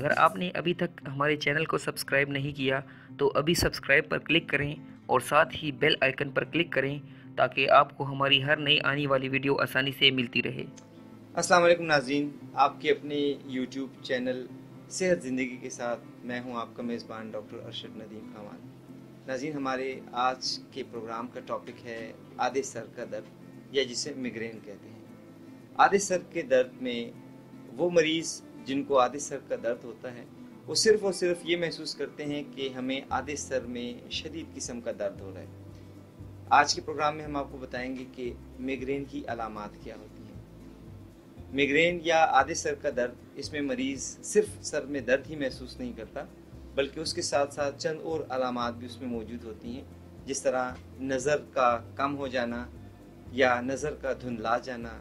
اگر آپ نے ابھی تک ہمارے چینل کو سبسکرائب نہیں کیا تو ابھی سبسکرائب پر کلک کریں اور ساتھ ہی بیل آئیکن پر کلک کریں تاکہ آپ کو ہماری ہر نئی آنے والی ویڈیو آسانی سے ملتی رہے۔ السلام علیکم ناظرین، آپ کے اپنے یوٹیوب چینل صحت زندگی کے ساتھ میں ہوں آپ کا میزبان ڈاکٹر ارشد ندیم خان۔ ناظرین، ہمارے آج کے پروگرام کا ٹاپک ہے آدھے سر کا درد یا جسے میگرین کہتے ہیں۔ آدھے سر کے درد میں وہ مریض جن کو آدھے سر کا درد ہوتا ہے وہ صرف اور صرف یہ محسوس کرتے ہیں کہ ہمیں آدھے سر میں شدید قسم کا درد ہو رہا ہے۔ آج کے پروگرام میں ہم آپ کو بتائیں گے کہ میگرین کی علامات کیا ہوتی ہیں۔ میگرین یا آدھے سر کا درد، اس میں مریض صرف سر میں درد ہی محسوس نہیں کرتا بلکہ اس کے ساتھ ساتھ چند اور علامات بھی اس میں موجود ہوتی ہیں، جس طرح نظر کا کم ہو جانا یا نظر کا دھندلا جانا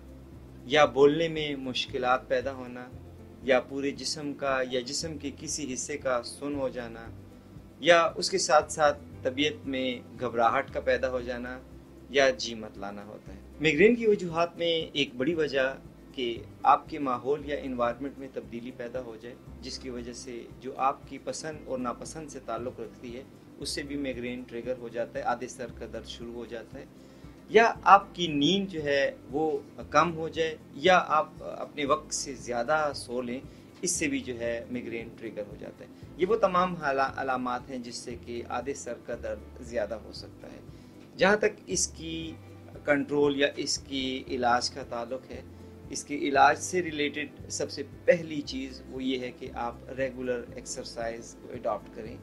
یا بولنے میں مشکلات پیدا ہونا یا پورے جسم کا یا جسم کے کسی حصے کا سن ہو جانا یا اس کے ساتھ ساتھ طبیعت میں گھبراہٹ کا پیدا ہو جانا یا جی متلانا ہوتا ہے۔ میگرین کی وجوہات میں ایک بڑی وجہ کہ آپ کے ماحول یا انوائرمنٹ میں تبدیلی پیدا ہو جائے، جس کی وجہ سے جو آپ کی پسند اور ناپسند سے تعلق رکھتی ہے اس سے بھی میگرین ٹریگر ہو جاتا ہے، آدھے سر کا درد شروع ہو جاتا ہے، یا آپ کی نیند جو ہے وہ کم ہو جائے یا آپ اپنے وقت سے زیادہ سو لیں، اس سے بھی جو ہے میگرین ٹریگر ہو جاتا ہے۔ یہ وہ تمام علامات ہیں جس سے کہ آدھے سر کا درد زیادہ ہو سکتا ہے۔ جہاں تک اس کی کنٹرول یا اس کی علاج کا تعلق ہے، اس کے علاج سے ریلیٹڈ سب سے پہلی چیز وہ یہ ہے کہ آپ ریگولر ایکسرسائز کو اڈاپٹ کریں۔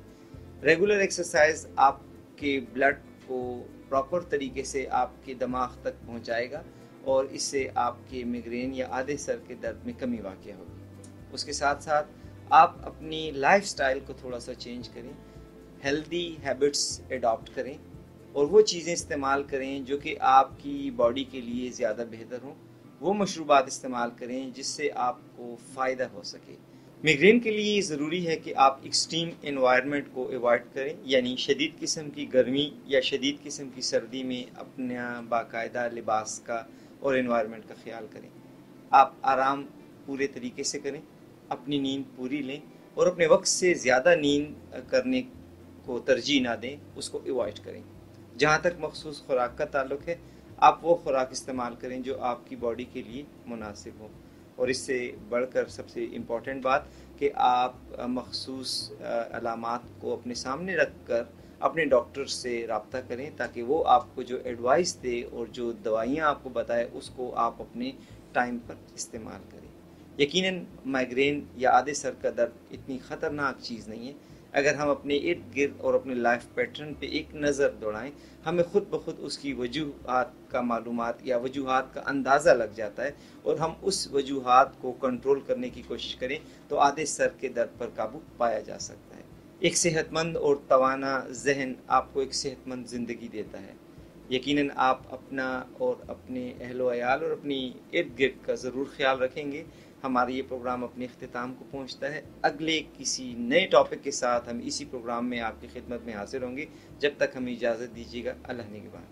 ریگولر ایکسرسائز آپ کے بلڈ کو پراپر طریقے سے آپ کے دماغ تک پہنچائے گا اور اس سے آپ کے میگرین یا آدھے سر کے درد میں کمی واقع ہوگی۔ اس کے ساتھ ساتھ آپ اپنی لائف سٹائل کو تھوڑا سا چینج کریں، ہیلدی ہیبٹس اڈاپٹ کریں اور وہ چیزیں استعمال کریں جو کہ آپ کی باڈی کے لیے زیادہ بہتر ہوں، وہ مشروبات استعمال کریں جس سے آپ کو فائدہ ہو سکے۔ میگرین کے لیے ضروری ہے کہ آپ ایکسٹریم انوائرمنٹ کو ایوائڈ کریں، یعنی شدید قسم کی گرمی یا شدید قسم کی سردی میں اپنا باقاعدہ لباس کا اور انوائرمنٹ کا خیال کریں۔ آپ آرام پورے طریقے سے کریں، اپنی نیند پوری لیں اور اپنے وقت سے زیادہ نیند کرنے کو ترجیح نہ دیں، اس کو ایوائڈ کریں۔ جہاں تک مخصوص خوراک کا تعلق ہے، آپ وہ خوراک استعمال کریں جو آپ کی باڈی کے لیے مناسب ہو، اور اس سے بڑھ کر سب سے امپورٹنٹ بات کہ آپ مخصوص علامات کو اپنے سامنے رکھ کر اپنے ڈاکٹر سے رابطہ کریں تاکہ وہ آپ کو جو ایڈوائس دے اور جو دوائیاں آپ کو بتائے اس کو آپ اپنے ٹائم پر استعمال کریں۔ یقیناً مائگرین یا آدھے سر کا درد اتنی خطرناک چیز نہیں ہے۔ اگر ہم اپنے ارد گرد اور اپنے لائف پیٹرن پہ ایک نظر دوڑائیں، ہمیں خود بخود اس کی وجوہات کا معلومات یا وجوہات کا اندازہ لگ جاتا ہے اور ہم اس وجوہات کو کنٹرول کرنے کی کوشش کریں تو آدھے سر کے درد پر قابو پایا جا سکتا ہے۔ ایک صحت مند اور توانا ذہن آپ کو ایک صحت مند زندگی دیتا ہے۔ یقیناً آپ اپنا اور اپنے اہل و عیال اور اپنی ارد گرد کا ضرور خیال رکھیں گے۔ ہمارا یہ پروگرام اپنے اختتام کو پہنچتا ہے۔ اگلے کسی نئے ٹاپک کے ساتھ ہم اسی پروگرام میں آپ کی خدمت میں حاضر ہوں گے۔ جب تک ہمیں اجازت دیجیے گا، اللہ نگہبان۔